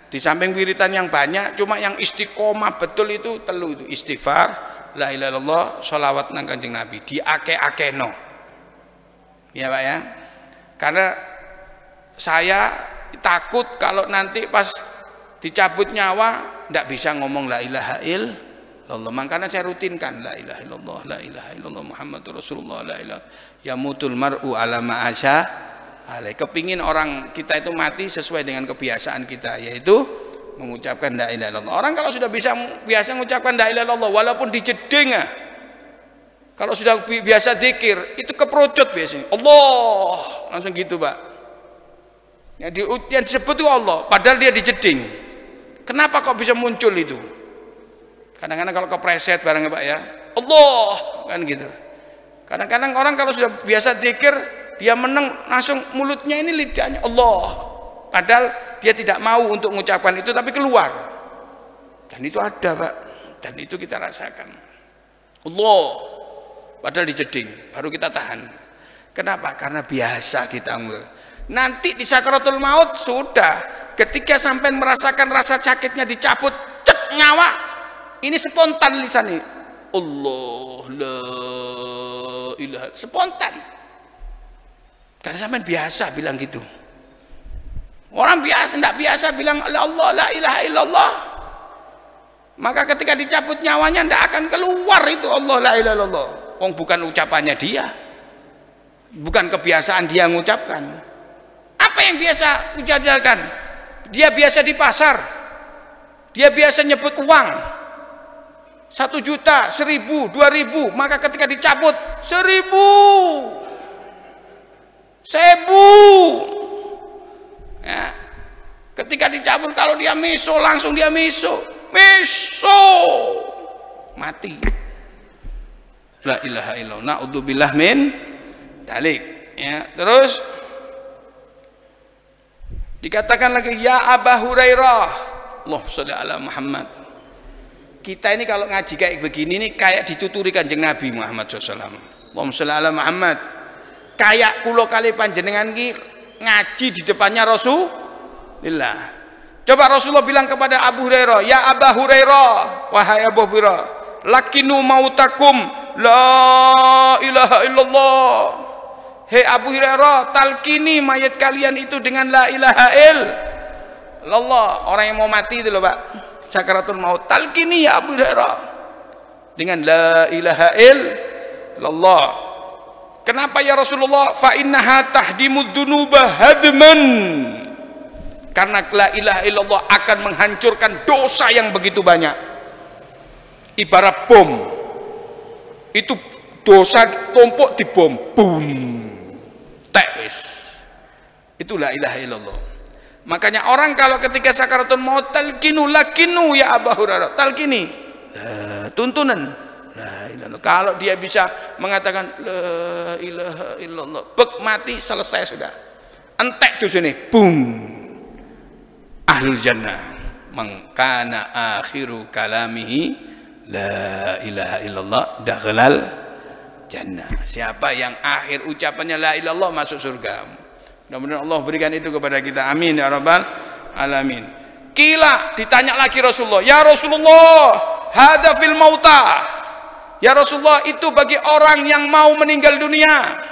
di samping wiritan yang banyak, cuma yang istiqomah betul itu telu itu, istighfar, la ilaha illallah, sholawat nang Kanjeng Nabi, diake-akeno. Ya, Pak ya. Karena saya takut kalau nanti pas dicabut nyawa ndak bisa ngomong la ilaha illallah. Makanya saya rutinkan la ilaha illallah, la ilaha illallah Muhammadur Rasulullah, la ilaha yamutul mar'u ala ma asya alai. Kepingin orang kita itu mati sesuai dengan kebiasaan kita, yaitu mengucapkan la ilaha illallah. Orang kalau sudah biasa mengucapkan la ilaha illallah walaupun dijeding, kalau sudah biasa zikir itu keprocot biasanya Allah langsung gitu, Pak. Yang disebut itu Allah, padahal dia dijeding. Kenapa kok bisa muncul itu? Kadang-kadang kalau kepreset barangnya, Pak ya, Allah kan gitu. Kadang-kadang orang kalau sudah biasa zikir, dia menang langsung mulutnya ini lidahnya Allah, padahal dia tidak mau untuk mengucapkan itu tapi keluar. Dan itu ada, Pak, dan itu kita rasakan. Allah, padahal dijeding, baru kita tahan. Kenapa? Karena biasa kita. Nanti di sakaratul maut sudah, ketika sampai merasakan rasa sakitnya dicabut, cek nyawa, ini spontan lisan ini, Allah la ilaha, spontan. Karena sampai biasa bilang gitu. Orang biasa tidak biasa bilang Allah la ilaha illallah, maka ketika dicabut nyawanya tidak akan keluar itu Allah la ilaha illallah. Bukan ucapannya dia, bukan kebiasaan dia mengucapkan. Apa yang biasa ucapkan? Dia biasa di pasar, dia biasa nyebut uang 1 juta, 1.000, 2.000, maka ketika dicabut 1.000, 1.000 ya. Ketika dicabut, kalau dia meso langsung dia meso mati. La ilaha illallah, na'udzubillah min dalik ya. Terus dikatakan lagi, ya Aba Hurairah, Allahumma sholli ala Muhammad. Kita ini kalau ngaji kayak begini nih kayak dituturi Kanjeng Nabi Muhammad SAW. Allahumma sholli ala Muhammad. Kayak kulo kali panjenengan ki ngaji di depannya Rasulullah. Coba Rasulullah bilang kepada Abu Hurairah, ya Aba Hurairah, wahai Abu Hurairah, lakinu mautakum la ilaha illallah. Hei Abu Hurairah, talkini mayat kalian itu dengan la ilaha illallah. Orang yang mau mati itu loh, Pak, sakaratul maut, talkini ya Abu Hurairah dengan la ilaha illallah. Kenapa ya Rasulullah? Fa innaha tahdimud dunuba hadman. Karena la ilaha illallah akan menghancurkan dosa yang begitu banyak. Ibarat bom. Itu dosa tumpuk di bom, boom. Tepis. Itu la ilaha illallah. Makanya orang kalau ketika sakaratul maut talkinu lakinu ya Abu Hurairah, talkini tuntunan la ilaha. Kalau dia bisa mengatakan la ilaha illallah, bek mati selesai sudah. Entek tuh sini, boom. Ahlul jannah man kana akhiru kalamihi la ilaha illallah dakhalal jannah. Siapa yang akhir ucapannya la ilallah masuk surga. Mudah-mudahan Allah berikan itu kepada kita. Amin ya rabbal alamin. Kila, ditanya lagi Rasulullah, ya Rasulullah, hada fil mauta. Ya Rasulullah, itu bagi orang yang mau meninggal dunia.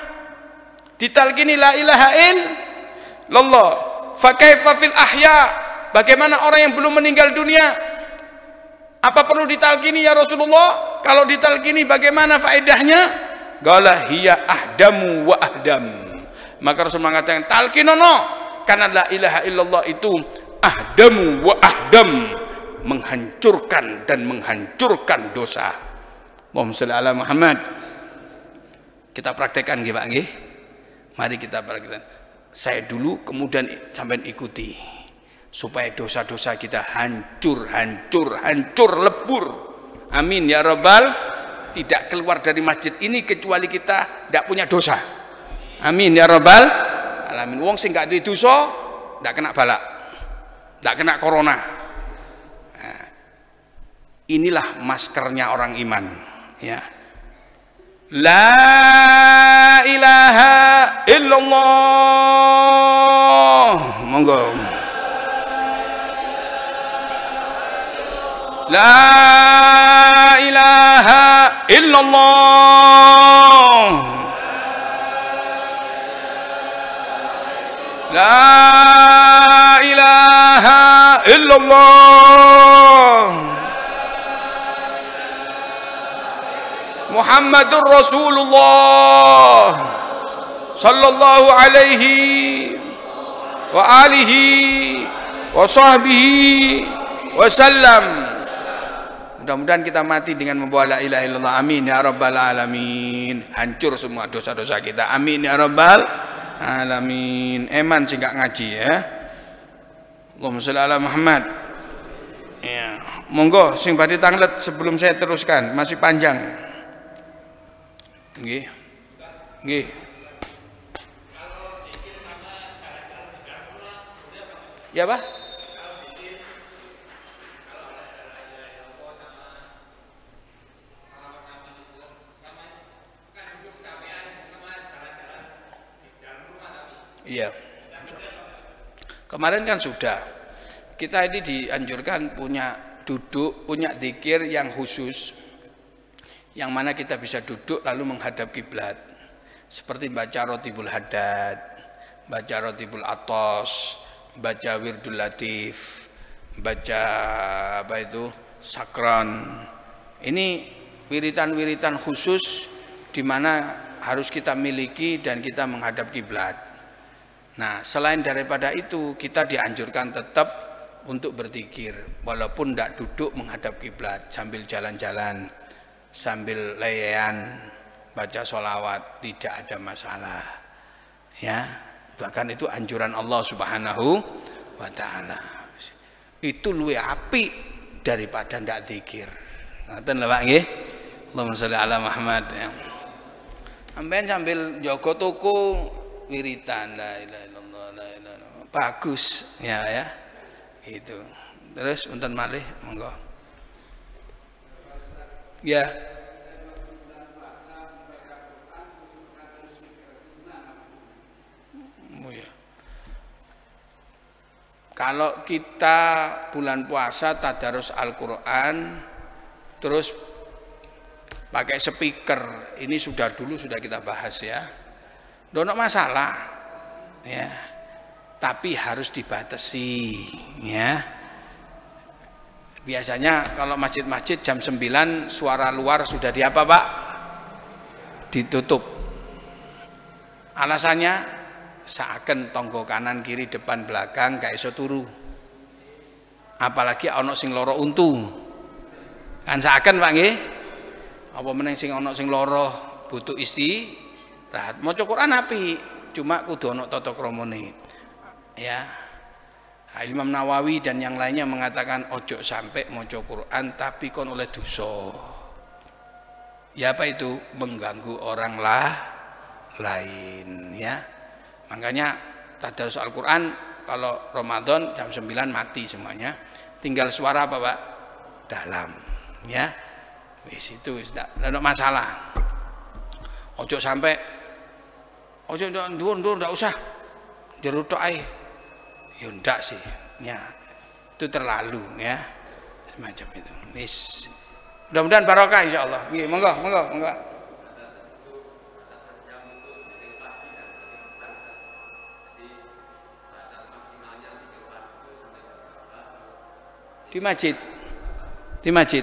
Ditalkini la ilaha illallah. Fa kaifa fil ahya? Bagaimana orang yang belum meninggal dunia? Apa perlu ditalkini ya Rasulullah? Kalau ditalkini bagaimana faedahnya? Qala hiya ahdamu wa ahdam. Maka Rasul mengatakan talkinono, karena la ilaha illallah itu ahdamu wa ahdam, menghancurkan dan menghancurkan dosa. Allahumma sholli ala Muhammad. Kita praktekkan nggih Pak nggih. Mari kita praktekkan. Saya dulu kemudian sampai ikuti supaya dosa-dosa kita hancur lebur. Amin ya rabbal. Tidak keluar dari masjid ini kecuali kita tidak punya dosa. Amin ya rabbal alamin. Wong sing gak duwe dosa tidak kena balak, tidak kena corona. Nah, inilah maskernya orang iman ya. La ilaha illallah. Monggo. La ilaha illallah. La ilaha illallah. Muhammadur Rasulullah sallallahu alaihi wa alihi wa sahbihi wasallam. Mudah-mudahan kita mati dengan membawa la ilaha illallah. Amin ya rabbal alamin. Hancur semua dosa-dosa kita. Amin ya rabbal alamin. Eman sing gak ngaji ya. Allahumma sholli ala Muhammad. Ya, monggo sing badhe tanglet sebelum saya teruskan, masih panjang. Nggih. Nggih. Ya, Pak? Iya. Kemarin kan sudah. Kita ini dianjurkan punya duduk, punya zikir yang khusus. Yang mana kita bisa duduk lalu menghadap kiblat. Seperti baca Rotibul Haddad, baca Rotibul Atos, baca Wirdul Latif, baca apa itu? Sakron. Ini wiritan-wiritan khusus di mana harus kita miliki dan kita menghadap kiblat. Nah, selain daripada itu kita dianjurkan tetap untuk berzikir walaupun tidak duduk menghadap kiblat, sambil jalan-jalan, sambil layan, baca sholawat, tidak ada masalah. Ya, bahkan itu anjuran Allah Subhanahu wa taala. Itu luwih apik daripada ndak zikir. Ngoten lho Pak nggih. Allahumma sholli ala Muhammad ya. Sambil jaga toko wiritan la ilaha illallah la ilaha illallah. Bagus ya ya. Itu. Terus unten malih monggo. Ya. Oh ya. Kalau kita bulan puasa tadarus Al-Qur'an terus pakai speaker, ini sudah kita bahas ya. Dono masalah ya, tapi harus dibatasi ya. Biasanya kalau masjid-masjid jam 9 suara luar sudah di apa Pak? Ditutup. Alasannya seakan tonggo kanan kiri depan belakang gak iso turu. Apalagi ono sing loro untu. Kan seakan Pak nggih? Apa meneng sing ono sing loro butuh istirahat. Maca Quran api, cuma kudu ana tata kramane. Ya. Imam Nawawi dan yang lainnya mengatakan ojo sampai maca Quran tapi kon oleh dosa. Ya apa itu? Mengganggu orang lain ya. Makanya tadarus Al-Qur'an kalau Ramadan jam 9 mati semuanya. Tinggal suara apa Pak? Dalam ya. Wis itu wis ndak ada masalah. Ojo sampai ojo ndur ndak usah. Jero tok ae. Ya ndak sih. Ya. Itu terlalu ya. Semacam itu. Wis. Mudah-mudahan barokah insyaallah. Nggih, monggo. Di masjid.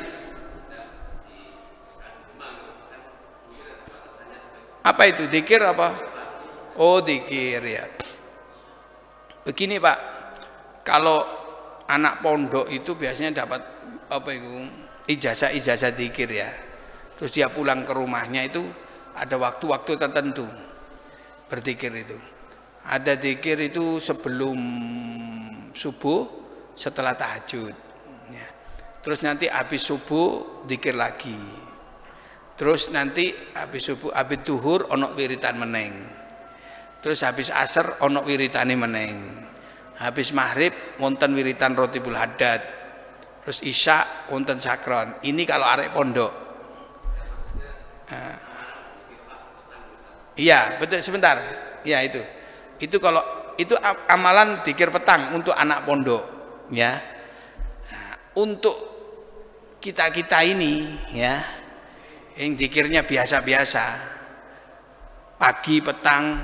Apa itu? Dzikir apa? Oh, dzikir ya. Begini Pak, kalau anak pondok itu biasanya dapat apa itu? Ijazah dzikir ya. Terus dia pulang ke rumahnya itu ada waktu-waktu tertentu berzikir itu. Ada dzikir itu sebelum subuh, setelah tahajud. Ya. Terus nanti habis subuh dzikir lagi. Terus nanti habis subuh, habis duhur ono wiritan meneng. Terus habis asar ono wiritane meneng. Habis maghrib wonten wiritan Rotibul Haddad. Terus isya wonten sakron. Ini kalau arek pondok. Iya, betul, sebentar. Ya itu. Itu kalau itu amalan dzikir petang untuk anak pondok, ya. Nah, untuk kita-kita ini, ya, yang dzikirnya biasa-biasa, pagi petang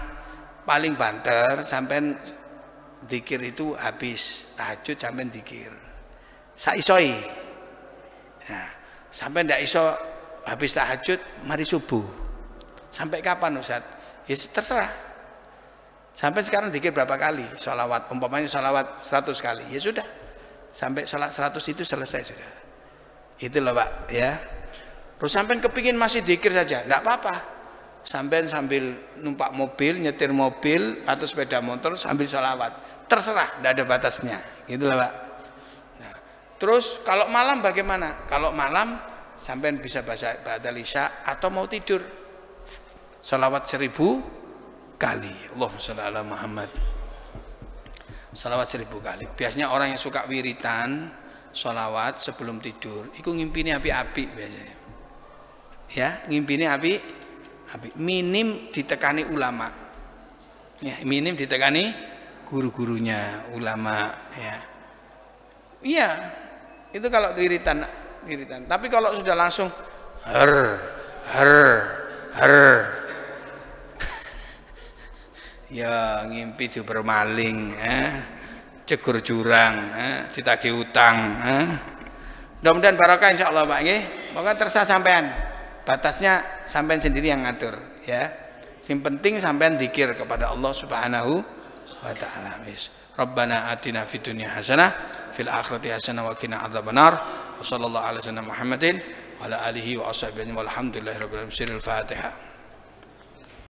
paling banter sampai dzikir itu habis tahajud sampai dzikir. Saisoi. Nah, sampai ndak iso habis tahajud mari subuh. Sampai kapan Ustaz? Ya terserah. Sampai sekarang dzikir berapa kali? Sholawat, umpamanya sholawat 100 kali. Ya sudah. Sampai sholat 100 itu selesai sudah. Itu loh Pak, ya. Terus sampai kepingin masih dzikir saja, enggak apa-apa. Sampai sambil numpak mobil, nyetir mobil atau sepeda motor sambil sholawat. Terserah, enggak ada batasnya. Gitu loh Pak. Nah, terus kalau malam bagaimana? Kalau malam sampai bisa baca ba'dal isya atau mau tidur. Sholawat 1000 kali. Allahumma sholli ala Muhammad. Sholawat 1000 kali. Biasanya orang yang suka wiritan sholawat sebelum tidur itu ngimpini api-api biasanya. Ya, ngimpini api minim ditekani ulama. Ya, minim ditekani guru-gurunya ulama, ya. Iya. Itu kalau wiritan. Tapi kalau sudah langsung ya ngimpi di bermaling, cegur jurang, ditagih utang. Mudah-mudahan barokah insyaallah Pak nggih. Pokoknya terserah sampean. Batasnya sampean sendiri yang ngatur, ya. Yang penting sampean dzikir kepada Allah Subhanahu wa taala. Wis. Rabbana atina fid dunya hasanah, fil akhirati hasanah wa qina adzabannar. Wa sallallahu ala sayyidina Muhammadin wa ala alihi wa ashabihi walhamdulillahirabbil alamin. Al-Fatihah.